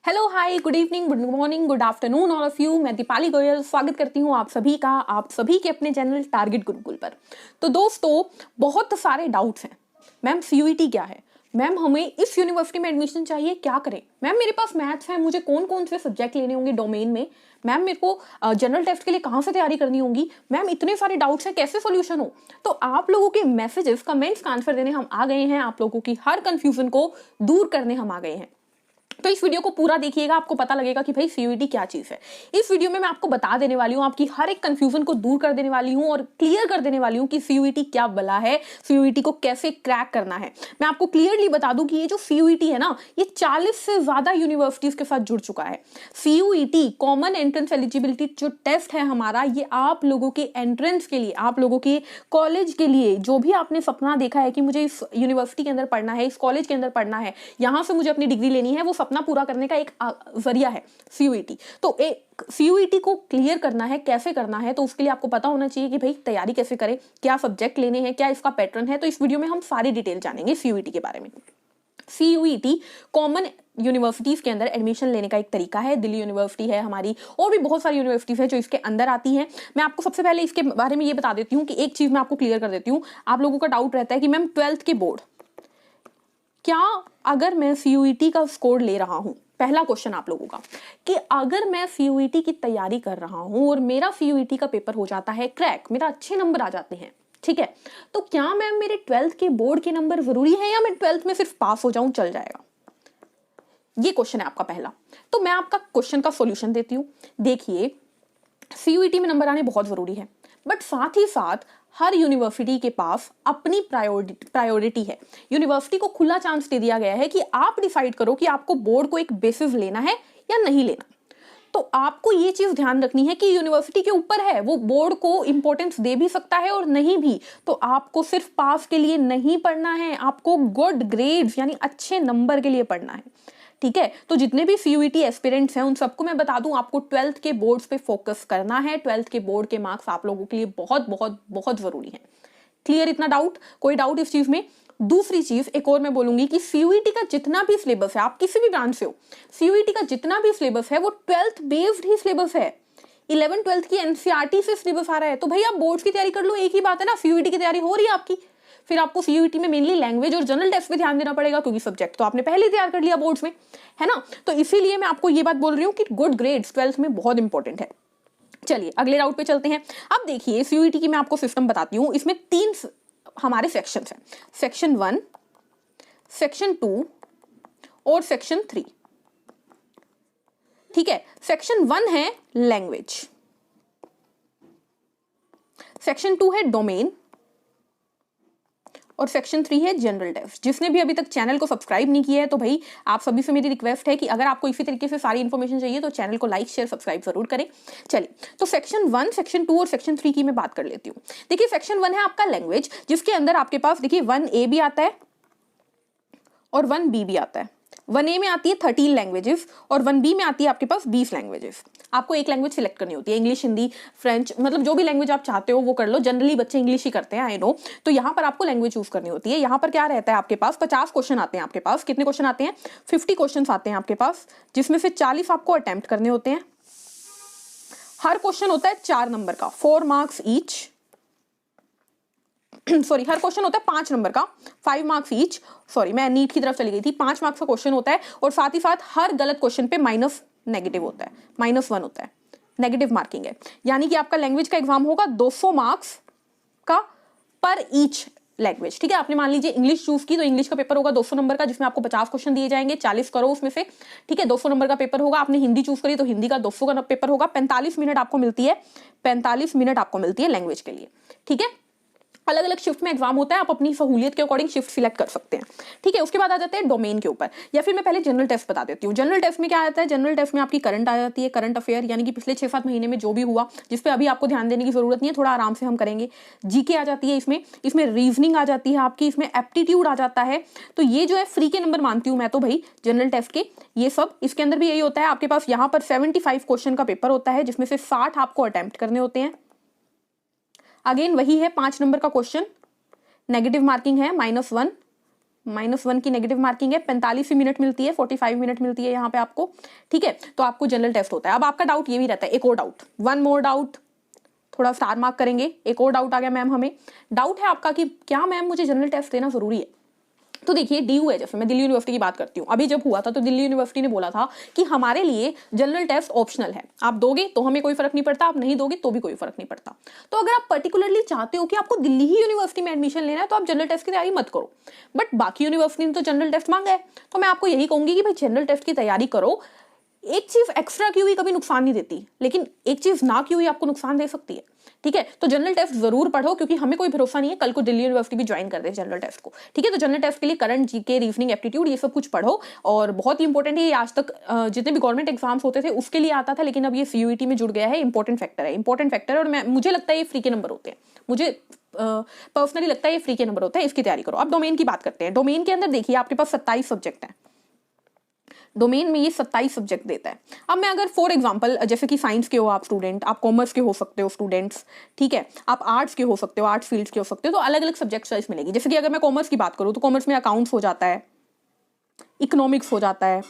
Hello, hi, good evening, good morning, good afternoon all of you. मैं दीपाली गोयल स्वागत करती हूँ आप सभी का, आप सभी के अपने चैनल टारगेट गुरुकुल पर। तो दोस्तों, बहुत सारे डाउट्स हैं। मैम सीयूईटी क्या है? मैम हमें इस यूनिवर्सिटी में एडमिशन चाहिए, क्या करें? मैम मेरे पास मैथ्स है, मुझे कौन कौन से सब्जेक्ट लेने होंगे डोमेन में? मैम मेरे को जनरल टेस्ट के लिए कहाँ से तैयारी करनी होगी? मैम इतने सारे डाउट्स हैं, कैसे सॉल्यूशन हो? तो आप लोगों के मैसेजेस, कमेंट्स का आंसर देने हम आ गए हैं, आप लोगों की हर कंफ्यूजन को दूर करने हम आ गए हैं। तो इस वीडियो को पूरा देखिएगा, आपको पता लगेगा कि भाई सीयूईटी क्या चीज है। इस वीडियो में मैं आपको बता देने वाली हूँ, आपकी हर एक कंफ्यूजन को दूर कर देने वाली हूँ और क्लियर कर देने वाली हूँ कि सीयूईटी क्या बला है, सीयूईटी को कैसे क्रैक करना है। मैं आपको क्लियरली बता दूं कि ये जो सीयूईटी है ना, ये 40 से ज्यादा यूनिवर्सिटीज के साथ जुड़ चुका है। सीयूईटी कॉमन एंट्रेंस एलिजिबिलिटी जो टेस्ट है हमारा, ये आप लोगों के एंट्रेंस के लिए, आप लोगों के कॉलेज के लिए, जो भी आपने सपना देखा है कि मुझे इस यूनिवर्सिटी के अंदर पढ़ना है, इस कॉलेज के अंदर पढ़ना है, यहां से मुझे अपनी डिग्री लेनी है, वो सपना पूरा करने का एक जरिया है सीयूईटी। तो एक सीयूईटी को क्लियर करना है, कैसे करना है, तो उसके लिए आपको पता होना चाहिए कि भाई तैयारी कैसे करें, क्या सब्जेक्ट लेने हैं, क्या इसका पैटर्न है। तो इस वीडियो में हम सारी डिटेल जानेंगे सीयूईटी के बारे में। सीयूईटी कॉमन यूनिवर्सिटीज के अंदर एडमिशन लेने का एक तरीका है। दिल्ली यूनिवर्सिटी है हमारी, और भी बहुत सारी यूनिवर्सिटीज है जो इसके अंदर आती हैं। मैं आपको सबसे पहले इसके बारे में ये बता देती हूँ कि एक चीज मैं आपको क्लियर कर देती हूँ। आप लोगों का डाउट रहता है कि मैम 12th के बोर्ड, क्या अगर मैं सीयूईटी का स्कोर ले रहा हूं, पहला क्वेश्चन आप लोगों का, कि अगर मैं सीयूईटी की तैयारी कर रहा हूं और मेरा सीयूईटी का पेपर हो जाता है क्रैक, मेरा अच्छे नंबर आ जाते हैं, ठीक है, तो क्या मैम मेरे 12th के बोर्ड के नंबर जरूरी है या मैं 12th में सिर्फ पास हो जाऊं चल जाएगा? ये क्वेश्चन है आपका पहला। तो मैं आपका क्वेश्चन का सॉल्यूशन देती हूं। देखिए, सीयूईटी में नंबर आने बहुत जरूरी है, बट साथ ही साथ हर यूनिवर्सिटी के पास अपनी प्रायोरिटी है। यूनिवर्सिटी को खुला चांस दे दिया गया है कि आप डिसाइड करो कि आपको बोर्ड को एक बेसिस लेना है या नहीं लेना। तो आपको ये चीज ध्यान रखनी है कि यूनिवर्सिटी के ऊपर है, वो बोर्ड को इंपॉर्टेंस दे भी सकता है और नहीं भी। तो आपको सिर्फ पास के लिए नहीं पढ़ना है, आपको गुड ग्रेड्स यानी अच्छे नंबर के लिए पढ़ना है, ठीक है। तो जितने भी सीयूईटी एस्पिरेंट्स हैं उन सबको मैं बता दूं, आपको 12th के बोर्ड्स पे फोकस करना है। 12th के बोर्ड के मार्क्स आप लोगों के लिए बहुत बहुत बहुत जरूरी है। क्लियर इतना डाउट? कोई डाउट इस चीज में? दूसरी चीज एक और मैं बोलूंगी कि सीयूईटी का जितना भी सिलेबस है, आप किसी भी ब्रांच से हो, सीयूईटी का जितना भी सिलेबस है वो 12th बेस्ड ही सिलेबस है। 11 12th की एनसीईआरटी से सिलेबस आ रहा है। तो भाई आप बोर्ड्स की तैयारी कर लो, एक ही बात है ना। सीयूईटी की तैयारी हो रही है आपकी, फिर आपको सीयूईटी में मेनली लैंग्वेज और जनरल टेस्ट पे ध्यान देना पड़ेगा, क्योंकि सब्जेक्ट तो आपने पहले ही तैयार कर लिया बोर्ड्स में, है ना। तो इसीलिए मैं आपको ये बात बोल रही हूँ कि गुड ग्रेड्स 12th में बहुत इंपॉर्टेंट है। चलिए अगले डाउट पे चलते हैं। अब देखिए, सीयूईटी की मैं आपको सिस्टम बताती हूँ। इसमें 3 हमारे सेक्शन हैं, सेक्शन 1, सेक्शन 2 और सेक्शन 3, ठीक है। सेक्शन 1 है लैंग्वेज, सेक्शन 2 है डोमेन और सेक्शन 3 है जनरल टेस्ट। जिसने भी अभी तक चैनल को सब्सक्राइब नहीं किया है, तो भाई आप सभी से मेरी रिक्वेस्ट है कि अगर आपको इसी तरीके से सारी इंफॉर्मेशन चाहिए तो चैनल को लाइक शेयर सब्सक्राइब जरूर करें। चलिए, तो सेक्शन 1, सेक्शन 2 और सेक्शन 3 की मैं बात कर लेती हूँ। देखिए, सेक्शन 1 है आपका लैंग्वेज, जिसके अंदर आपके पास देखिए 1A भी आता है और 1B भी आता है। 1A में आती है 13 लैंग्वेजेस और 1B में आती है आपके पास 20 लैंग्वेजेस। आपको एक लैंग्वेज सिलेक्ट करनी होती है, इंग्लिश, हिंदी, फ्रेंच, मतलब जो भी लैंग्वेज आप चाहते हो वो कर लो। जनरली बच्चे इंग्लिश ही करते हैं, आई नो। तो यहाँ पर आपको लैंग्वेज चूज करनी होती है। यहाँ पर क्या रहता है, आपके पास 50 क्वेश्चन आते हैं। आपके पास कितने क्वेश्चन आते हैं? 50 क्वेश्चन आते हैं आपके पास, जिसमें से 40 आपको अटेम्प्ट करने होते हैं। हर क्वेश्चन होता है 4 नंबर का, 4 मार्क्स ईच। सॉरी, हर क्वेश्चन होता है 5 नंबर का, 5 मार्क्स ईच। सॉरी, मैं नीट की तरफ चली गई थी। 5 मार्क्स का क्वेश्चन होता है और साथ ही साथ हर गलत क्वेश्चन पे माइनस नेगेटिव होता है, -1 होता है, नेगेटिव मार्किंग है। यानी कि आपका लैंग्वेज का एग्जाम होगा 200 मार्क्स का पर ईच लैंग्वेज, ठीक है। आपने मान लीजिए इंग्लिश चूज की, तो इंग्लिश का पेपर होगा 200 नंबर का, जिसमें आपको 50 क्वेश्चन दिए जाएंगे, 40 करो उसमें से, ठीक है। 200 नंबर का पेपर होगा। आपने हिंदी चूज करी तो हिंदी का 200 का पेपर होगा। 45 मिनट आपको मिलती है, 45 मिनट आपको मिलती है लैंग्वेज के लिए, ठीक है। अलग अलग शिफ्ट में एग्जाम होता है, आप अपनी सहूलियत के अकॉर्डिंग शिफ्ट सिलेक्ट कर सकते हैं, ठीक है। उसके बाद आ जाते हैं डोमेन के ऊपर, या फिर मैं पहले जनरल टेस्ट बता देती हूँ। जनरल टेस्ट में क्या आता है? जनरल टेस्ट में आपकी करंट आ जाती है, करंट अफेयर, यानी कि पिछले 6-7 महीने में जो भी हुआ, जिसपे अभी आपको ध्यान देने की जरूरत नहीं है, थोड़ा आराम से हम करेंगे। जीके आ जाती है इसमें रीजनिंग आ जाती है आपकी, इसमें एप्टीट्यूड आ जाता है। तो ये जो है फ्री के नंबर मानती हूँ मैं तो भाई जनरल टेस्ट के, ये सब। इसके अंदर भी यही होता है, आपके पास यहाँ पर 75 क्वेश्चन का पेपर होता है, जिसमें से 60 आपको अटेम्प्ट करने होते हैं। अगेन वही है, 5 नंबर का क्वेश्चन, नेगेटिव मार्किंग है, -1, -1 की नेगेटिव मार्किंग है, 45 मिनट मिलती है, 45 मिनट मिलती है यहाँ पे आपको, ठीक है। तो आपको जनरल टेस्ट होता है। अब आपका डाउट ये भी रहता है, एक और डाउट, वन मोर डाउट, थोड़ा स्टार मार्क करेंगे। एक और डाउट आ गया मैम, हमें डाउट है आपका कि क्या मैम मुझे जनरल टेस्ट देना जरूरी है। तो देखिए DU है, जैसे मैं दिल्ली यूनिवर्सिटी की बात करती हूँ, अभी जब हुआ था तो दिल्ली यूनिवर्सिटी ने बोला था कि हमारे लिए जनरल टेस्ट ऑप्शनल है, आप दोगे तो हमें कोई फर्क नहीं पड़ता, आप नहीं दोगे तो भी कोई फर्क नहीं पड़ता। तो अगर आप पर्टिकुलरली चाहते हो कि आपको दिल्ली ही यूनिवर्सिटी में एडमिशन लेना है तो आप जनरल टेस्ट की तैयारी मत करो। बट बाकी यूनिवर्सिटी ने तो जनरल टेस्ट मांगा है, तो मैं आपको यही कहूंगी कि भाई जनरल टेस्ट की तैयारी करो। एक चीज एक्स्ट्रा की हुई कभी नुकसान नहीं देती, लेकिन एक चीज ना की हुई आपको नुकसान दे सकती है, ठीक है। तो जनरल टेस्ट जरूर पढ़ो, क्योंकि हमें कोई भरोसा नहीं है कल को दिल्ली यूनिवर्सिटी भी ज्वाइन कर दे जनरल टेस्ट को, ठीक है। तो जनरल टेस्ट के लिए करंट जीके, रीजनिंग, एप्टीट्यूड, ये सब कुछ पढ़ो, और बहुत ही इंपॉर्टेंट है। ये आज तक जितने भी गवर्नमेंट एग्जाम्स होते थे उसके लिए आता था, लेकिन अब ये CUET में जुड़ गया है। इंपॉर्टेंट फैक्टर है, इंपॉर्टेंट फैक्टर है, और मुझे लगता है ये फ्री के नंबर होते हैं, मुझे पर्सनली लगता है ये फ्री के नंबर होता है, इसकी तैयारी करो। अब डोमेन की बात करते हैं। डोमेन के अंदर देखिए आपके पास 27 सब्जेक्ट है, डोमेन में ये 27 सब्जेक्ट देता है। अब मैं अगर फॉर एग्जांपल, जैसे कि साइंस के हो आप स्टूडेंट, आप कॉमर्स के हो सकते हो स्टूडेंट्स, ठीक है, आप आर्ट्स के हो सकते हो, आर्ट्स फील्ड के हो सकते हो, तो अलग अलग सब्जेक्ट चॉइस मिलेगी। जैसे कि अगर मैं कॉमर्स की बात करूँ तो कॉमर्स में अकाउंट्स हो जाता है, इकोनॉमिक्स हो जाता है,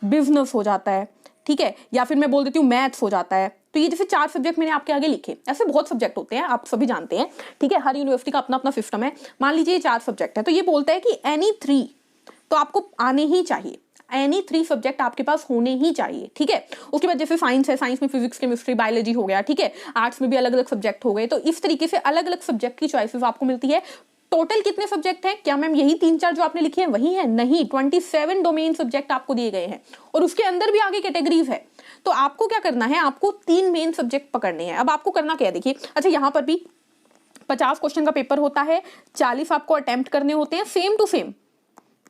बिजनेस हो जाता है, ठीक है, या फिर मैं बोल देती हूँ मैथ्स हो जाता है। तो ये जैसे 4 सब्जेक्ट मैंने आपके आगे लिखे, ऐसे बहुत सब्जेक्ट होते हैं, आप सभी जानते हैं, ठीक है। हर यूनिवर्सिटी का अपना अपना सिस्टम है। मान लीजिए ये 4 सब्जेक्ट है, तो ये बोलता है कि एनी 3 तो आपको आने ही चाहिए, एनी 3 सब्जेक्ट आपके पास होने ही चाहिए, ठीक है। उसके बाद जैसे साइंस है, साइंस में फिजिक्स, केमिस्ट्री, बायोलॉजी हो गया, ठीक है। आर्ट्स में भी अलग अलग सब्जेक्ट हो गए। तो इस तरीके से अलग अलग सब्जेक्ट की चॉइसेस आपको मिलती है। टोटल कितने सब्जेक्ट हैं? क्या मैम यही 3-4 जो आपने लिखे हैं वही है? नहीं, 27 डोमेन सब्जेक्ट आपको दिए गए हैं, और उसके अंदर भी आगे कैटेगरीज है। तो आपको क्या करना है, आपको 3 मेन सब्जेक्ट पकड़ने हैं। अब आपको करना क्या है, देखिए, अच्छा यहाँ पर भी 50 क्वेश्चन का पेपर होता है, 40 आपको अटेम्प्ट करने होते हैं, same to same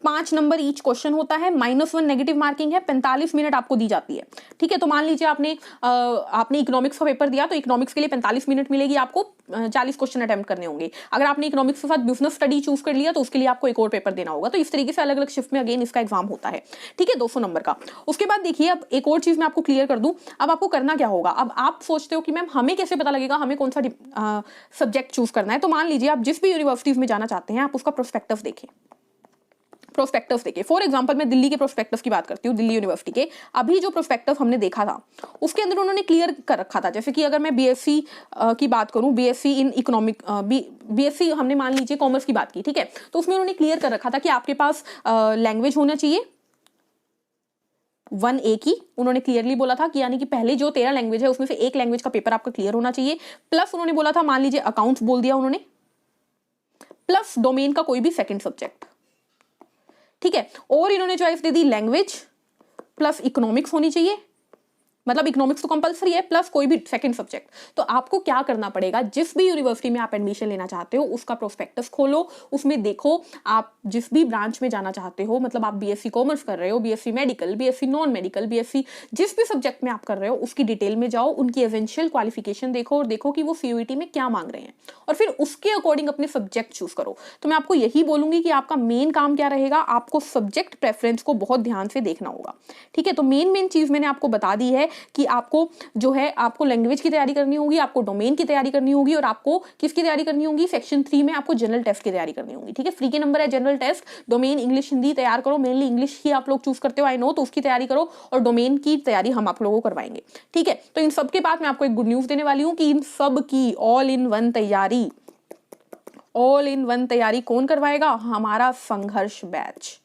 5 number each question होता है, -1 नेगेटिव मार्किंग है, 45 मिनट आपको दी जाती है, ठीक है। तो मान लीजिए आपने इकोनॉमिक्स का पेपर दिया, तो इकोनॉमिक्स के लिए 45 मिनट मिलेगी आपको, 40 क्वेश्चन अटेम्प्ट करने होंगे। अगर आपने इकोनॉमिक्स के साथ बिजनेस स्टडी चूज कर लिया तो उसके लिए आपको एक और पेपर देना होगा। तो इस तरीके से अलग अलग शिफ्ट में अगेन इसका एग्जाम होता है, ठीक है, 200 नंबर का। उसके बाद देखिए, अब एक और चीज मैं आपको क्लियर कर दूं। अब आपको करना क्या होगा, अब आप सोचते हो कि मैम हमें कैसे पता लगेगा हमें कौन सा सब्जेक्ट चूज करना है। तो मान लीजिए आप जिस भी यूनिवर्सिटीज में जाना चाहते हैं, आप उसका प्रोस्पेक्टस देखें, प्रोस्पेक्टस देखिए। फॉर एग्जांपल मैं दिल्ली के प्रोस्पेक्टस की बात करती हूँ, दिल्ली यूनिवर्सिटी के। अभी जो प्रोस्पेक्टस हमने देखा था उसके अंदर उन्होंने क्लियर कर रखा था, जैसे कि अगर मैं BSc की बात करूँ, BSc इन इकोनॉमिक, BSc हमने मान लीजिए कॉमर्स की बात की, ठीक है। तो उसमें उन्होंने क्लियर कर रखा था कि आपके पास लैंग्वेज होना चाहिए 1A की, उन्होंने क्लियरली बोला था कि यानी कि पहले जो 13 लैंग्वेज है उसमें से एक लैंग्वेज का पेपर आपका क्लियर होना चाहिए। प्लस उन्होंने बोला था, मान लीजिए अकाउंट्स बोल दिया उन्होंने, प्लस डोमेन का कोई भी सेकंड सब्जेक्ट, ठीक है। और इन्होंने चॉइस दे दी लैंग्वेज प्लस इकोनॉमिक्स होनी चाहिए, मतलब इकोनॉमिक्स तो कंपलसरी है, प्लस कोई भी सेकंड सब्जेक्ट। तो आपको क्या करना पड़ेगा, जिस भी यूनिवर्सिटी में आप एडमिशन लेना चाहते हो उसका प्रोस्पेक्टस खोलो, उसमें देखो आप जिस भी ब्रांच में जाना चाहते हो, मतलब आप BSc कॉमर्स कर रहे हो, BSc medical, BSc non medical, BSc जिस भी सब्जेक्ट में आप कर रहे हो उसकी डिटेल में जाओ, उनकी एसेंशियल क्वालिफिकेशन देखो, और देखो कि वो CUET में क्या मांग रहे हैं, और फिर उसके अकॉर्डिंग अपने सब्जेक्ट चूज करो। तो मैं आपको यही बोलूंगी कि आपका मेन काम क्या रहेगा, आपको सब्जेक्ट प्रेफरेंस को बहुत ध्यान से देखना होगा, ठीक है। तो मेन चीज मैंने आपको बता दी है कि आपको जो है, आपको लैंग्वेज की तैयारी करनी होगी, आपको डोमेन की तैयारी करनी होगी, और आपको किसकी तैयारी करनी होगी, सेक्शन 3 में आपको जनरल टेस्ट की तैयारी करनी होगी, ठीक है। फ्री के नंबर है general test, domain English Hindi तैयार करो, मेनली इंग्लिश ही आप लोग चूज करते हो, आई नो, तो उसकी तैयारी करो, और डोमेन की तैयारी हम आप लोगों को करवाएंगे, ठीक है। तो इन सब के बाद मैं आपको एक गुड न्यूज देने वाली हूँ कि इन सब की ऑल इन वन तैयारी कौन करवाएगा, हमारा संघर्ष बैच।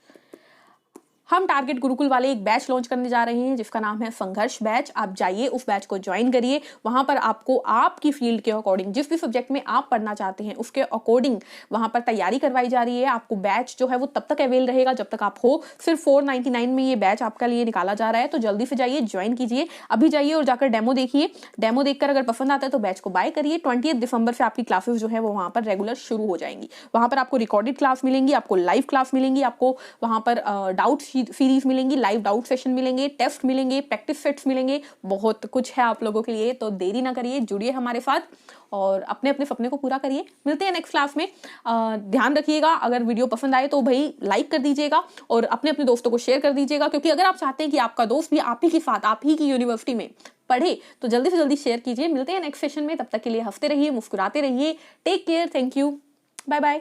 हम टारगेट गुरुकुल वाले एक बैच लॉन्च करने जा रहे हैं जिसका नाम है संघर्ष बैच। आप जाइए, उस बैच को ज्वाइन करिए। वहां पर आपको आपकी फील्ड के अकॉर्डिंग, जिस भी सब्जेक्ट में आप पढ़ना चाहते हैं उसके अकॉर्डिंग वहां पर तैयारी करवाई जा रही है। आपको बैच जो है वो तब तक अवेल रहेगा जब तक आप हो। सिर्फ 499 में ये बैच आपका लिए निकाला जा रहा है, तो जल्दी से जाइए, ज्वाइन कीजिए। अभी जाइए और जाकर डेमो देखिए। डेमो देखकर अगर पसंद आता है तो बैच को बाय करिए। 20 दिसंबर से आपकी क्लासेस जो है वो वहां पर रेगुलर शुरू हो जाएंगी। वहां पर आपको रिकॉर्डेड क्लास मिलेंगी, आपको लाइव क्लास मिलेंगी, आपको वहां पर डाउट सीरीज मिलेंगी, लाइव डाउट सेशन मिलेंगे, टेस्ट मिलेंगे, प्रैक्टिस सेट्स मिलेंगे, बहुत कुछ है आप लोगों के लिए। तो देरी ना करिए, जुड़िए हमारे साथ और अपने अपने सपने को पूरा करिए। मिलते हैं नेक्स्ट क्लास में। ध्यान रखिएगा, अगर वीडियो पसंद आए तो भाई लाइक कर दीजिएगा और अपने अपने दोस्तों को शेयर कर दीजिएगा, क्योंकि अगर आप चाहते हैं कि आपका दोस्त भी आप ही के साथ, आप ही की यूनिवर्सिटी में पढ़े, तो जल्दी से जल्दी शेयर कीजिए। मिलते हैं नेक्स्ट सेशन में, तब तक के लिए हंसते रहिए, मुस्कुराते रहिए। Take care, thank you, bye bye.